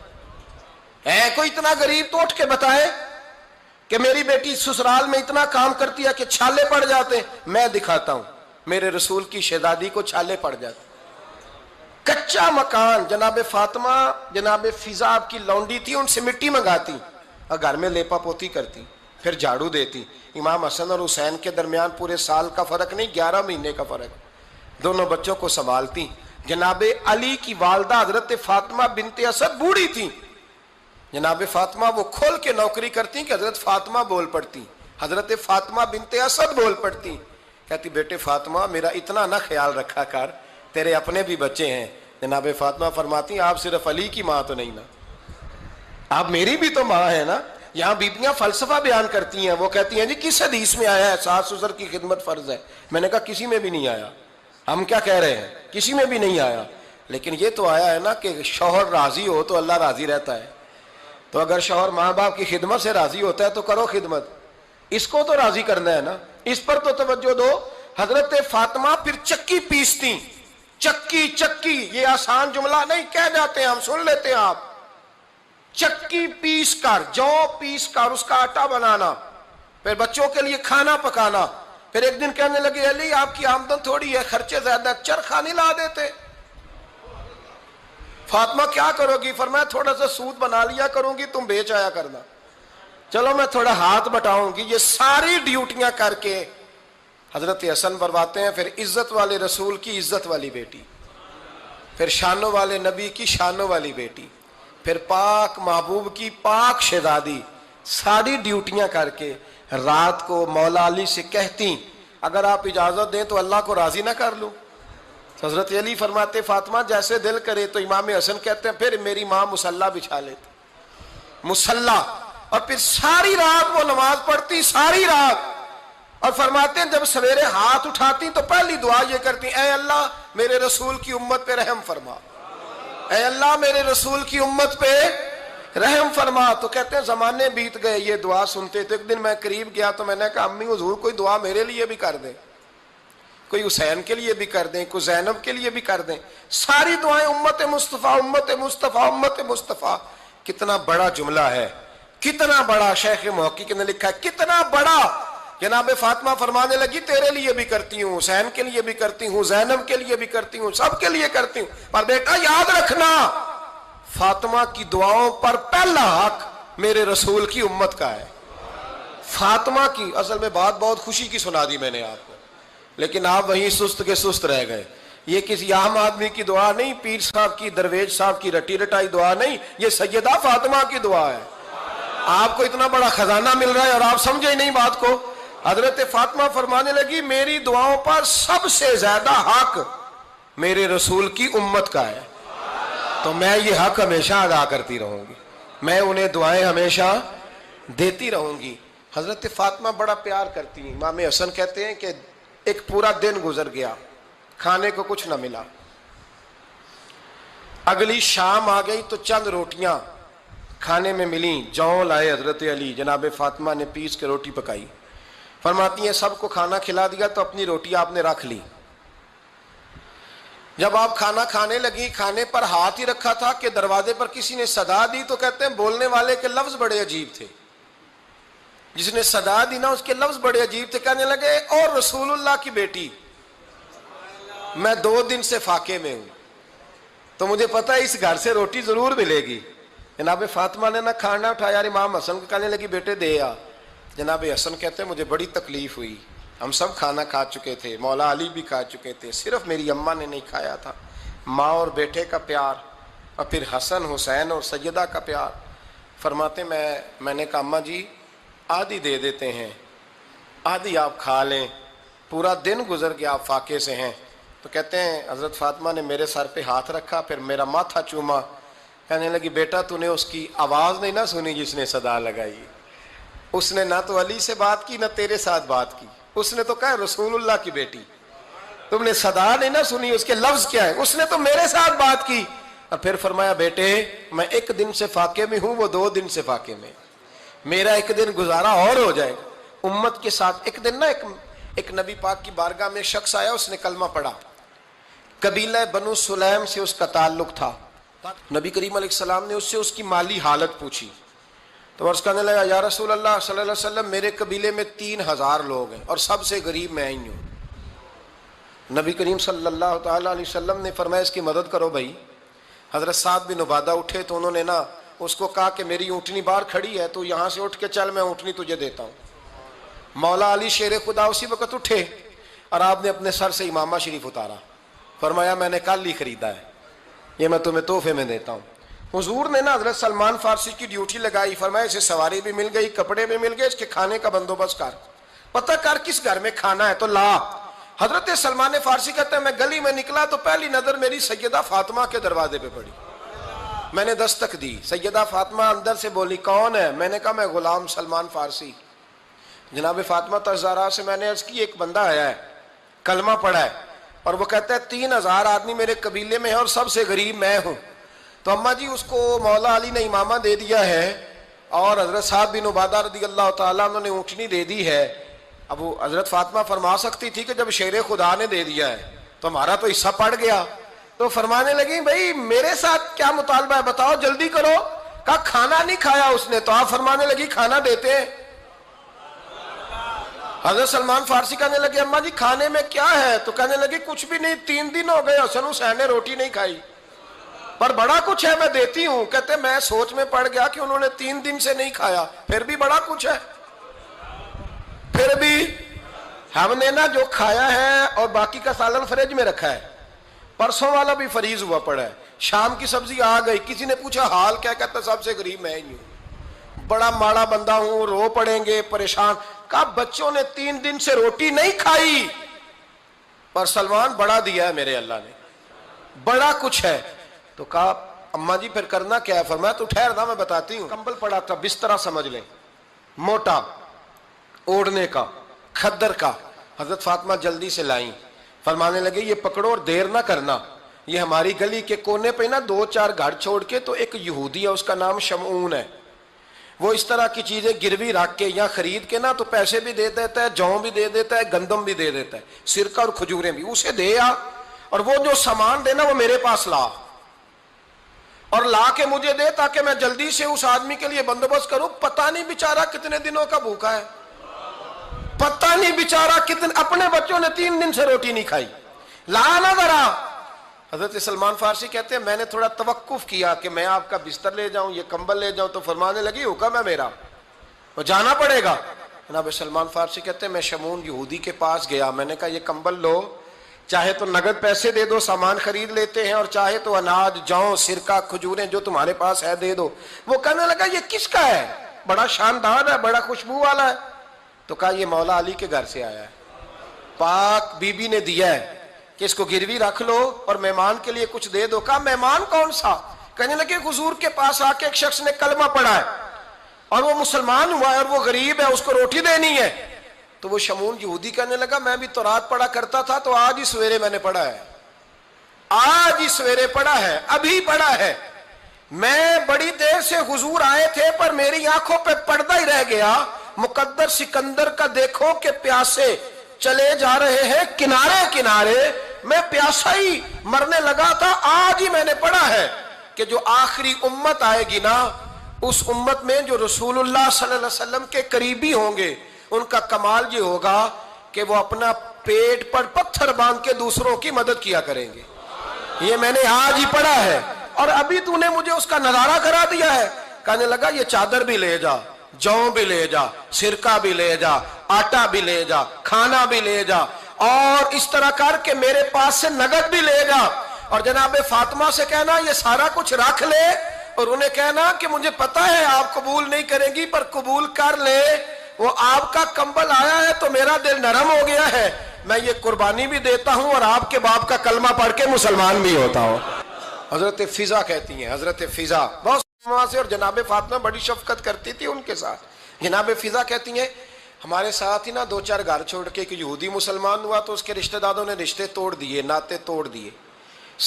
ہے کوئی اتنا غریب تو اٹھ کے بتائے کہ میری بیٹی سسرال میں اتنا کام کرتی ہے کہ چھالے پڑ جاتے. میں دکھاتا ہوں, میرے رسول کی شہزادی کو چھالے پڑ جاتے. کچا مکان, جناب فاطمہ جناب فضا آپ کی لونڈی تھی, ان سے مٹی منگاتی اور گھر میں لیپا پوتی کرتی, پھر جھاڑو دیتی. امام حسن اور حسین کے درمیان پورے سال کا فرق نہیں, 11 مہینے کا فرق. دونوں بچوں کو سنبھالتی. جناب علی کی والدہ حضرت فاطمہ بنت اسد بوڑھی تھی. جناب فاطمہ وہ کھول کے نوکری کرتی کہ حضرت فاطمہ بول پڑتی, حضرت فاطمہ بنت اسد بول پڑتی. کہتی بیٹے فاطمہ میرا اتنا نہ خیال رکھا کر, تیرے اپنے بھی بچے ہیں. جناب فاطمہ فرماتی آپ صرف علی کی ماں تو نہیں نا, آپ میری بھی تو ماں ہے نا. یہاں بیبیاں فلسفہ بیان کرتی ہیں, وہ کہتی ہیں جی کس حدیث میں آیا ہے ساس سسر کی خدمت فرض ہے؟ میں نے کہا کسی میں بھی نہیں آیا. ہم کیا کہہ رہے ہیں, کسی میں بھی نہیں آیا. لیکن یہ تو آیا ہے نا کہ شوہر راضی ہو تو اللہ راضی رہتا ہے. تو اگر شوہر ماں باپ کی خدمت سے راضی ہوتا ہے تو کرو خدمت, اس کو تو راضی کرنا ہے نا, اس پر تو توجہ دو. حضرت فاطمہ پھر چکی پیستی. چکی چکی یہ آسان جملہ نہیں, کہہ جاتے ہیں ہم, سن لیتے ہیں آپ. چکی پیس کر, جو پیس کر اس کا آٹا بنانا, پھر بچوں کے لیے کھانا پکانا. پھر ایک دن کہنے لگے علی آپ کی آمدن تھوڑی ہے, خرچے زیادہ, چرخا نہیں لا دیتے. فاطمہ کیا کرو گی؟ فرمایا تھوڑا سا سود بنا لیا کروں گی, تم بیچ آیا کرنا. چلو میں تھوڑا ہاتھ بٹاؤں گی. یہ ساری ڈیوٹیاں کر کے حضرت حسن فرماتے ہیں پھر عزت والے رسول کی عزت والی بیٹی، پھر شانوں والے نبی کی شانوں والی بیٹی، پھر پاک محبوب کی پاک شہزادی، ساری ڈیوٹیاں کر کے رات کو مولا علی سے کہتی اگر آپ اجازت دیں تو اللہ کو راضی نہ کر لوں؟ حضرت علی فرماتے فاطمہ جیسے دل کرے۔ تو امام حسن کہتے ہیں پھر میری ماں مصلی بچھا لیتی، مصلی، اور پھر ساری رات وہ نماز پڑھتی، ساری رات، اور فرماتے ہیں جب سویرے ہاتھ اٹھاتی تو پہلی دعا یہ کرتی اے اللہ میرے رسول کی امت پہ رحم فرما، اے اللہ میرے رسول کی امت پہ رحم فرما۔ تو کہتے ہیں زمانے بیت گئے یہ دعا سنتے تو ایک دن میں قریب گیا تو میں نے کہا امی حضور کوئی دعا میرے لیے بھی کر دیں، کوئی حسین کے لیے بھی کر دیں، کوئی زینب کے لیے بھی کر دیں۔ ساری دعائیں امت مصطفیٰ امت مصطفیٰ امت مصطفیٰ۔ کتنا بڑا جملہ ہے، کتنا بڑا، شیخ محقق نے لکھا ہے کتنا بڑا۔ جناب فاطمہ فرمانے لگی تیرے لیے بھی کرتی ہوں، حسین کے لیے بھی کرتی ہوں، زینب کے لیے بھی کرتی ہوں، سب کے لیے کرتی ہوں، پر بیٹا یاد رکھنا فاطمہ کی دعاؤں پر پہلا حق میرے رسول کی امت کا ہے۔ فاطمہ کی اصل میں بات بہت خوشی کی سنا دی میں نے آپ کو، لیکن آپ وہیں سست کے سست رہ گئے۔ یہ کسی عام آدمی کی دعا نہیں، پیر صاحب کی، درویش صاحب کی رٹی رٹائی دعا نہیں، یہ سیدہ فاطمہ کی دعا ہے۔ آپ کو اتنا بڑا خزانہ مل رہا ہے اور آپ سمجھے ہی نہیں بات کو۔ حضرت فاطمہ فرمانے لگی میری دعاؤں پر سب سے زیادہ حق میرے رسول کی امت کا ہے، تو میں یہ حق ہمیشہ ادا کرتی رہوں گی، میں انہیں دعائیں ہمیشہ دیتی رہوں گی۔ حضرت فاطمہ بڑا پیار کرتی ہیں۔ امام حسن کہتے ہیں کہ ایک پورا دن گزر گیا، کھانے کو کچھ نہ ملا، اگلی شام آ گئی تو چند روٹیاں کھانے میں ملیں، جوں لائے حضرت علی، جناب فاطمہ نے پیس کے روٹی پکائی، فرماتی ہیں سب کو کھانا کھلا دیا تو اپنی روٹی آپ نے رکھ لی۔ جب آپ کھانا کھانے لگی، کھانے پر ہاتھ ہی رکھا تھا کہ دروازے پر کسی نے صدا دی، تو کہتے ہیں بولنے والے کے لفظ بڑے عجیب تھے، جس نے صدا دی نا اس کے لفظ بڑے عجیب تھے، کہنے لگے اور رسول اللہ کی بیٹی میں 2 دن سے فاقے میں ہوں، تو مجھے پتا ہے اس گھر سے روٹی ضرور ملے گی۔ جناب فاطمہ نے نہ کھانا اٹھایا، امام حسن کو کہنے لگی بیٹے دے آ۔ جناب حسن کہتے ہیں مجھے بڑی تکلیف ہوئی، ہم سب کھانا کھا چکے تھے، مولا علی بھی کھا چکے تھے، صرف میری اماں نے نہیں کھایا تھا۔ ماں اور بیٹے کا پیار، اور پھر حسن حسین اور سیدہ کا پیار۔ فرماتے میں نے کہا اماں جی آدھی دے دیتے ہیں، آدھی آپ کھا لیں، پورا دن گزر گیا آپ فاقے سے ہیں۔ تو کہتے ہیں حضرت فاطمہ نے میرے سر پہ ہاتھ رکھا، پھر میرا ماتھا چوما، کہنے لگی بیٹا تو نے اس کی آواز نہیں نہ سنی جس نے صدا لگائی، اس نے نہ تو علی سے بات کی نہ تیرے ساتھ بات کی، اس نے تو کہا رسول اللہ کی بیٹی، تم نے صدا نہیں نہ سنی، اس کے لفظ کیا ہے، اس نے تو میرے ساتھ بات کی۔ اور پھر فرمایا بیٹے میں 1 دن سے فاقے میں ہوں، وہ 2 دن سے فاقے میں، میرا 1 دن گزارا اور ہو جائے گا امت کے ساتھ۔ ایک دن نا ایک نبی پاک کی بارگاہ میں شخص آیا، اس نے کلمہ پڑھا، قبیلہ بنو سلیم سے اس کا تعلق تھا۔ نبی کریم علیہ السلام نے اس سے اس کی مالی حالت پوچھی، تو عرض کرنے لگا یا رسول اللہ صلی اللہ علیہ وسلم میرے قبیلے میں 3000 لوگ ہیں اور سب سے غریب میں ہی ہوں۔ نبی کریم صلی اللہ تعالیٰ علیہ وسلم نے فرمایا اس کی مدد کرو بھائی۔ حضرت سعد بن عبادہ اٹھے تو انہوں نے نا اس کو کہا کہ میری اونٹنی باہر کھڑی ہے تو یہاں سے اٹھ کے چل، میں اونٹنی تجھے دیتا ہوں۔ مولا علی شیر خدا اسی وقت اٹھے اور آپ نے اپنے سر سے امامہ شریف اتارا، فرمایا میں نے کل ہی خریدا ہے، یہ میں تمہیں تحفے میں دیتا ہوں۔ حضور نے نا حضرت سلمان فارسی کی ڈیوٹی لگائی، فرمایا اسے سواری بھی مل گئی، کپڑے بھی مل گئے، اس کے کھانے کا بندوبست کر، پتہ کر کس گھر میں کھانا ہے تو لا۔ حضرت سلمان فارسی کہتے ہیں میں گلی میں نکلا تو پہلی نظر میری سیدہ فاطمہ کے دروازے پہ پڑی، میں نے دستک دی، سیدہ فاطمہ اندر سے بولی کون ہے؟ میں نے کہا میں غلام سلمان فارسی۔ جناب فاطمہ تزارہ سے میں نے عرض کی ایک بندہ آیا ہے، کلمہ پڑھا ہے، اور وہ کہتا ہے 3000 آدمی میرے قبیلے میں ہیں اور سب سے غریب میں ہوں۔ تو اماں جی اس کو مولا علی نے امامہ دے دیا ہے اور حضرت سعد بن عبادہ رضی اللہ تعالیٰ عنہ نے اونٹنی دے دی ہے۔ اب وہ حضرت فاطمہ فرما سکتی تھی کہ جب شیر خدا نے دے دیا ہے تو ہمارا تو حصہ پڑ گیا، تو فرمانے لگی بھائی میرے ساتھ کیا مطالبہ ہے بتاؤ جلدی کرو۔ کہا کھانا نہیں کھایا اس نے، تو آپ فرمانے لگی کھانا دیتے ہیں۔ حضرت سلمان فارسی کہنے لگے اماں جی کھانے میں کیا ہے؟ تو کہنے لگی کچھ بھی نہیں، 3 دن ہو گئے حسن حسین نے روٹی نہیں کھائی، پر بڑا کچھ ہے میں دیتی ہوں۔ کہتے میں سوچ میں پڑ گیا کہ انہوں نے 3 دن سے نہیں کھایا، پھر بھی بڑا کچھ ہے، پھر بھی ہم نے نا جو کھایا ہے اور باقی کا سالن فریج میں رکھا ہے، پرسوں والا بھی فریز ہوا پڑا ہے، شام کی سبزی آ گئی، کسی نے پوچھا حال کیا، کہتا سب سے غریب میں ہی ہوں، بڑا ماڑا بندہ ہوں، رو پڑیں گے، پریشان۔ کہا بچوں نے 3 دن سے روٹی نہیں کھائی، پر سلمان بڑا دیا ہے میرے اللہ نے، بڑا کچھ ہے۔ تو کہا اماں جی پھر کرنا کیا ہے؟ فرمایا تو ٹھہر نا میں بتاتی ہوں۔ کمبل پڑا تھا، بسترا سمجھ لیں، موٹا، اوڑھنے کا، کھدر کا۔ حضرت فاطمہ جلدی سے لائیں، فرمانے لگے یہ پکڑو اور دیر نہ کرنا، یہ ہماری گلی کے کونے پہ نا 2-4 گھر چھوڑ کے تو ایک یہودی ہے، اس کا نام شمعون ہے، وہ اس طرح کی چیزیں گروی رکھ کے یا خرید کے نا تو پیسے بھی دے دیتا ہے، جوں بھی دے دیتا ہے، گندم بھی دے دیتا ہے، سرکہ اور کھجوریں بھی، اسے دے آ، اور وہ جو سامان دینا وہ میرے پاس لا، اور لا کے مجھے دے تاکہ میں جلدی سے اس آدمی کے لیے بندوبست کروں۔ پتہ نہیں بیچارہ کتنے دنوں کا بھوکا ہے، پتہ نہیں بیچارہ کتنے، اپنے بچوں نے 3 دن سے روٹی نہیں کھائی، لا نہ ذرا۔ حضرت سلمان فارسی کہتے ہیں میں نے تھوڑا توقف کیا کہ میں آپ کا بستر لے جاؤں، یہ کمبل لے جاؤں، تو فرمانے لگی حکم ہے میرا، وہ جانا پڑے گا۔ جناب سلمان فارسی کہتے ہیں میں شمعون یہودی کے پاس گیا، میں نے کہا یہ کمبل لو، چاہے تو نگد پیسے دے دو، سامان خرید لیتے ہیں، اور چاہے تو اناج، جوں، سرکہ، کھجوریں جو تمہارے پاس ہے دے دو۔ وہ کہنے لگا یہ کس کا ہے؟ بڑا شاندار ہے، بڑا خوشبو والا ہے۔ تو کہا یہ مولا علی کے گھر سے آیا ہے، پاک بی بی نے دیا ہے کہ اس کو گروی رکھ لو اور مہمان کے لیے کچھ دے دو۔ کہا مہمان کون سا؟ کہنے لگے حضور کے پاس آ کے ایک شخص نے کلمہ پڑھا ہے اور وہ مسلمان ہوا ہے اور وہ غریب ہے، اس کو روٹی دینی ہے۔ تو وہ شمعون یہودی کہنے لگا میں بھی تورات پڑھا کرتا تھا، تو آج ہی سویرے میں نے پڑھا ہے، آج ہی سویرے پڑھا ہے، ابھی پڑھا ہے، میں بڑی دیر سے حضور آئے تھے پر میری آنکھوں پہ پردہ ہی رہ گیا، مقدر سکندر کا دیکھو کہ پیاسے چلے جا رہے ہیں کنارے کنارے، میں پیاسا ہی مرنے لگا تھا، آج ہی میں نے پڑھا ہے کہ جو آخری امت آئے گی نا، اس امت میں جو رسول اللہ صلی اللہ علیہ وسلم کے قریبی ہوں گے، ان کا کمال یہ ہوگا کہ وہ اپنا پیٹ پر پتھر باندھ کے دوسروں کی مدد کیا کریں گے۔ یہ میں نے آج ہی پڑھا ہے اور ابھی تو نے مجھے اس کا نظارہ کرا دیا ہے۔ کہنے لگا یہ چادر بھی لے جا، جوں بھی لے جا، سرکہ بھی لے جا، آٹا بھی لے جا، کھانا بھی لے جا، اور اس طرح کر کے میرے پاس سے نگد بھی لے جا، اور جناب فاطمہ سے کہنا یہ سارا کچھ رکھ لے، اور انہیں کہنا کہ مجھے پتا ہے آپ قبول نہیں کریں گی پر قبول کر لے، وہ آپ کا کمبل آیا ہے تو میرا دل نرم ہو گیا ہے، میں یہ قربانی بھی دیتا ہوں اور آپ کے باپ کا کلمہ پڑھ کے مسلمان بھی ہوتا ہوں۔ حضرت فضا کہتی ہیں، حضرت فضا بہت سے، اور جناب فاطمہ بڑی شفقت کرتی تھی ان کے ساتھ۔ جناب فضا کہتی ہیں ہمارے ساتھ ہی نا 2-4 گھر چھوڑ کے ایک یہودی مسلمان ہوا تو اس کے رشتہ داروں نے رشتے توڑ دیے، ناطے توڑ دیے،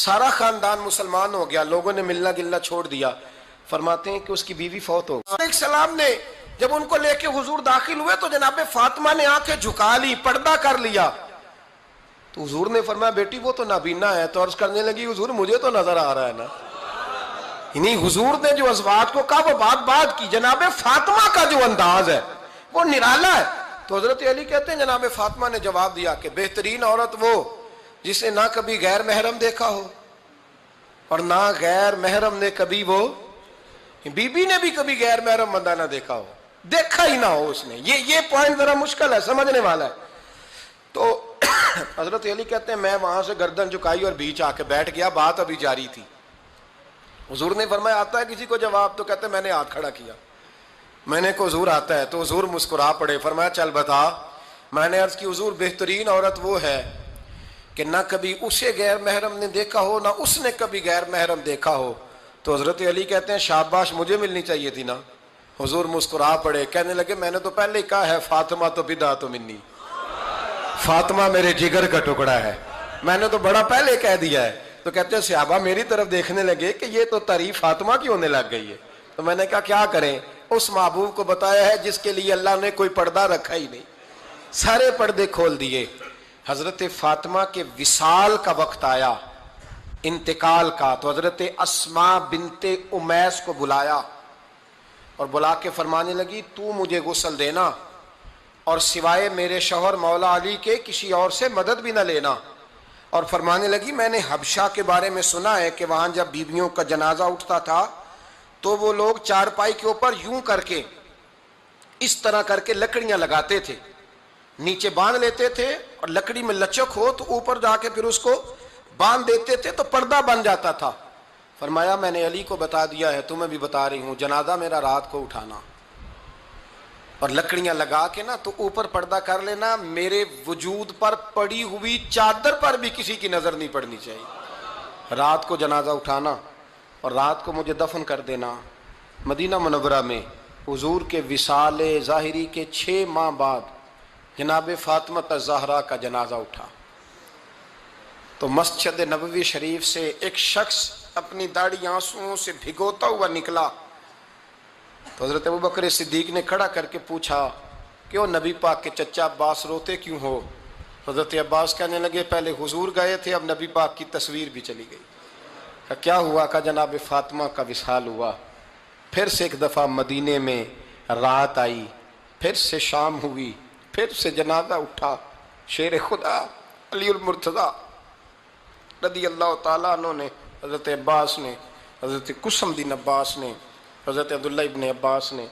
سارا خاندان مسلمان ہو گیا، لوگوں نے ملنا گلنا چھوڑ دیا۔ فرماتے ہیں کہ اس کی بیوی فوت ہو گئی۔ علیہ السلام نے جب ان کو لے کے حضور داخل ہوئے تو جناب فاطمہ نے آنکھیں جھکا لی، پردہ کر لیا، تو حضور نے فرمایا بیٹی وہ تو نابینا ہے، تو عرض کرنے لگی حضور مجھے تو نظر آ رہا ہے نا۔ یعنی حضور نے جو ازواج کو کہا وہ بات کی، جناب فاطمہ کا جو انداز ہے وہ نرالا ہے۔ تو حضرت علی کہتے ہیں جناب فاطمہ نے جواب دیا کہ بہترین عورت وہ جس نے نہ کبھی غیر محرم دیکھا ہو اور نہ غیر محرم نے کبھی، وہ بی بی نے بھی کبھی غیر محرم بندہ نہ دیکھا ہو، دیکھا ہی نہ ہو اس نے۔ یہ پوائنٹ ذرا مشکل ہے، سمجھنے والا ہے۔ تو حضرت علی کہتے ہیں میں وہاں سے گردن جھکائی اور بیچ آ کے بیٹھ گیا، بات ابھی جاری تھی۔ حضور نے فرمایا آتا ہے کسی کو جواب؟ تو کہتے ہیں میں نے ہاتھ کھڑا کیا، میں نے کو حضور آتا ہے، تو حضور مسکرا پڑے، فرمایا چل بتا۔ میں نے عرض کی حضور بہترین عورت وہ ہے کہ نہ کبھی اسے غیر محرم نے دیکھا ہو نہ اس نے کبھی غیر محرم دیکھا ہو۔ تو حضرت علی کہتے ہیں شاباش مجھے ملنی چاہیے تھی نا۔ حضور مسکرا پڑے، کہنے لگے میں نے تو پہلے ہی کہا ہے فاطمہ تو بدعت منی، فاطمہ میرے جگر کا ٹکڑا ہے، میں نے تو بڑا پہلے کہہ دیا ہے۔ تو کہتے ہیں صحابہ میری طرف دیکھنے لگے کہ یہ تو تعریف فاطمہ کی ہونے لگ گئی ہے۔ تو میں نے کہا کیا کریں، اس محبوب کو بتایا ہے جس کے لیے اللہ نے کوئی پردہ رکھا ہی نہیں، سارے پردے کھول دیے۔ حضرت فاطمہ کے وصال کا وقت آیا، انتقال کا، تو حضرت اسماء بنت امیس کو بلایا اور بلا کے فرمانے لگی تو مجھے غسل دینا اور سوائے میرے شوہر مولا علی کے کسی اور سے مدد بھی نہ لینا۔ اور فرمانے لگی میں نے حبشہ کے بارے میں سنا ہے کہ وہاں جب بیویوں کا جنازہ اٹھتا تھا تو وہ لوگ چارپائی کے اوپر یوں کر کے اس طرح کر کے لکڑیاں لگاتے تھے نیچے باندھ لیتے تھے اور لکڑی میں لچک ہو تو اوپر جا کے پھر اس کو باندھ دیتے تھے تو پردہ بن جاتا تھا۔ فرمایا میں نے علی کو بتا دیا ہے، تمہیں بھی بتا رہی ہوں، جنازہ میرا رات کو اٹھانا اور لکڑیاں لگا کے نا تو اوپر پردہ کر لینا، میرے وجود پر پڑی ہوئی چادر پر بھی کسی کی نظر نہیں پڑنی چاہیے۔ رات کو جنازہ اٹھانا اور رات کو مجھے دفن کر دینا۔ مدینہ منورہ میں حضور کے وصال ظاہری کے 6 ماہ بعد جناب فاطمہ الزہرا کا جنازہ اٹھا تو مسجد نبوی شریف سے ایک شخص اپنی داڑھی آنسوؤں سے بھگوتا ہوا نکلا تو حضرت ابوبکر صدیق نے کھڑا کر کے پوچھا کیوں نبی پاک کے چچا عباس روتے کیوں ہو؟ حضرت عباس کہنے لگے پہلے حضور گئے تھے، اب نبی پاک کی تصویر بھی چلی گئی۔ کیا ہوا؟ کہ جناب فاطمہ کا وصال ہوا، پھر سے ایک دفعہ مدینے میں رات آئی، پھر سے شام ہوئی، پھر سے جنازہ اٹھا۔ شیر خدا علی المرتضیٰ رضی اللہ تعالیٰ عنہ نے، حضرت عباس نے، حضرت قسم دین عباس نے، حضرت عبداللہ ابن عباس نے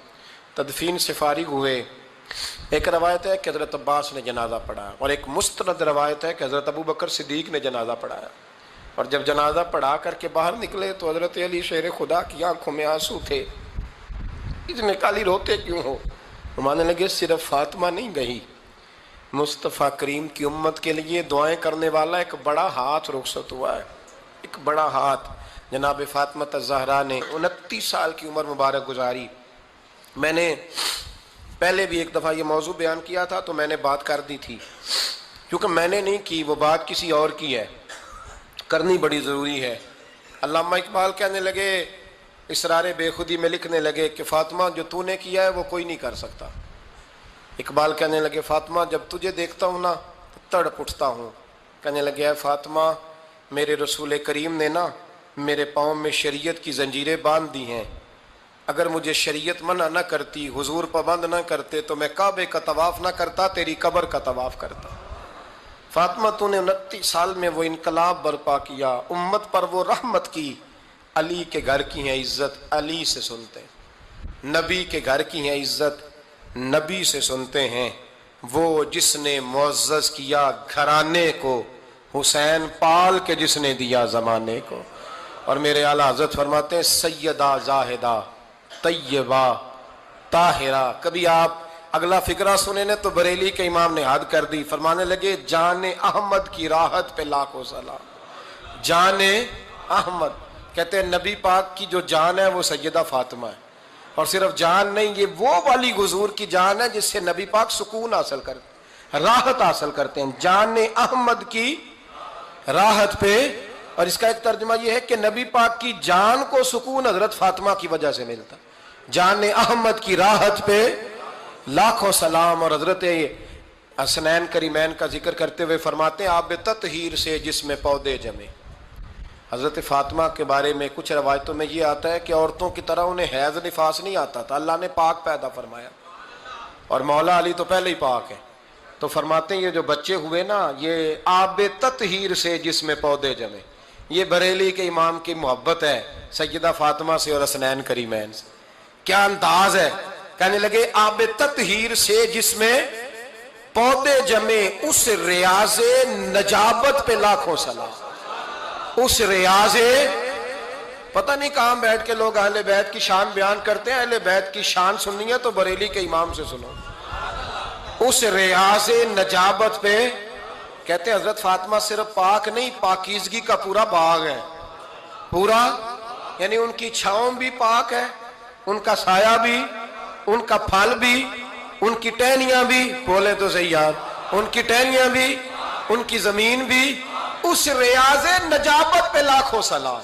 تدفین سے فارغ ہوئے۔ ایک روایت ہے کہ حضرت عباس نے جنازہ پڑھا اور ایک مستند روایت ہے کہ حضرت ابوبکر صدیق نے جنازہ پڑھایا، اور جب جنازہ پڑھا کر کے باہر نکلے تو حضرت علی شیر خدا کی آنکھوں میں آنسو تھے۔ اتنے کالی روتے کیوں ہو؟ مانے لگے صرف فاطمہ نہیں گئی، مصطفیٰ کریم کی امت کے لیے دعائیں کرنے والا ایک بڑا ہاتھ رخصت ہوا ہے، ایک بڑا ہاتھ۔ جناب فاطمہ الزہرا نے 29 سال کی عمر مبارک گزاری۔ میں نے پہلے بھی ایک دفعہ یہ موضوع بیان کیا تھا تو میں نے بات کر دی تھی، کیونکہ میں نے نہیں کی، وہ بات کسی اور کی ہے، کرنی بڑی ضروری ہے۔ علامہ اقبال کہنے لگے، اسرار بے خودی میں لکھنے لگے کہ فاطمہ جو تو نے کیا ہے وہ کوئی نہیں کر سکتا۔ اقبال کہنے لگے فاطمہ جب تجھے دیکھتا ہوں نا تو تڑپ اٹھتا ہوں۔ کہنے لگے اے فاطمہ میرے رسول کریم نے نا میرے پاؤں میں شریعت کی زنجیریں باندھ دی ہیں، اگر مجھے شریعت منع نہ کرتی، حضور پابند نہ کرتے تو میں کعبے کا طواف نہ کرتا، تیری قبر کا طواف کرتا۔ فاطمہ تو نے 29 سال میں وہ انقلاب برپا کیا، امت پر وہ رحمت کی۔ علی کے گھر کی ہے عزت، علی سے سنتے ہیں، نبی کے گھر کی ہے عزت، نبی سے سنتے ہیں۔ وہ جس نے معزز کیا گھرانے کو، حسین پال کے جس نے دیا زمانے کو۔ اور میرے اعلیٰ حضرت فرماتے ہیں سیدہ زاہدہ طیبہ طاہرہ۔ کبھی آپ اگلا فقرہ سنے نے تو بریلی کے امام نے حد کر دی، فرمانے لگے جان احمد کی راحت پہ لاکھوں سلام۔ جان احمد کہتے ہیں نبی پاک کی جو جان ہے وہ سیدہ فاطمہ ہے، اور صرف جان نہیں، یہ وہ والی حضور کی جان ہے جس سے نبی پاک سکون حاصل کرتے، راحت حاصل کرتے ہیں۔ جان احمد کی راحت پہ، اور اس کا ایک ترجمہ یہ ہے کہ نبی پاک کی جان کو سکون حضرت فاطمہ کی وجہ سے ملتا۔ جان احمد کی راحت پہ لاکھوں سلام۔ اور حضرت حسنین کریمین کا ذکر کرتے ہوئے فرماتے ہیں آب تطہیر سے جس میں پودے جمے۔ حضرت فاطمہ کے بارے میں کچھ روایتوں میں یہ آتا ہے کہ عورتوں کی طرح انہیں حیض نفاس نہیں آتا تھا، اللہ نے پاک پیدا فرمایا، اور مولا علی تو پہلے ہی پاک ہے، تو فرماتے ہیں یہ جو بچے ہوئے نا یہ آب تطہیر سے جس میں پودے جمے۔ یہ بریلی کے امام کی محبت ہے سیدہ فاطمہ سے اور حسنین کریمین سے۔ کیا انداز ہے، کہنے لگے آب تطہیر سے جس میں پودے جمے، اس ریاض نجابت پہ لاکھوں سلام۔ اس ریاض، پتہ نہیں کہاں بیٹھ کے لوگ اہل بیت کی شان بیان کرتے ہیں، اہل بیت کی شان سننی ہے تو بریلی کے امام سے سنو۔ اس ریاض نجابت پہ کہتے ہیں حضرت فاطمہ صرف پاک نہیں، پاکیزگی کا پورا باغ ہے، پورا، یعنی ان کی چھاؤں بھی پاک ہے، ان کا سایہ بھی، ان کا پھل بھی، ان کی ٹہنیاں بھی، بولے تو صحیح یار، ان کی ٹہنیاں بھی، ان کی زمین بھی۔ اس ریاض نجابت پہ لاکھوں سلام،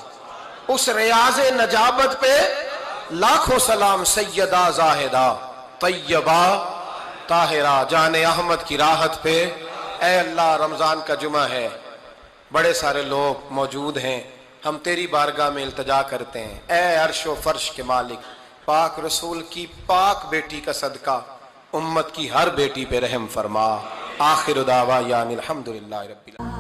اس ریاض نجابت پہ لاکھوں سلام۔ سیدہ زاہدہ طیبہ طاہرہ، جان احمد کی راحت پہ۔ اے اللہ رمضان کا جمعہ ہے، بڑے سارے لوگ موجود ہیں، ہم تیری بارگاہ میں التجا کرتے ہیں، اے عرش و فرش کے مالک، پاک رسول کی پاک بیٹی کا صدقہ امت کی ہر بیٹی پہ رحم فرما۔ آخر دعوانا الحمدللہ رب العالمین۔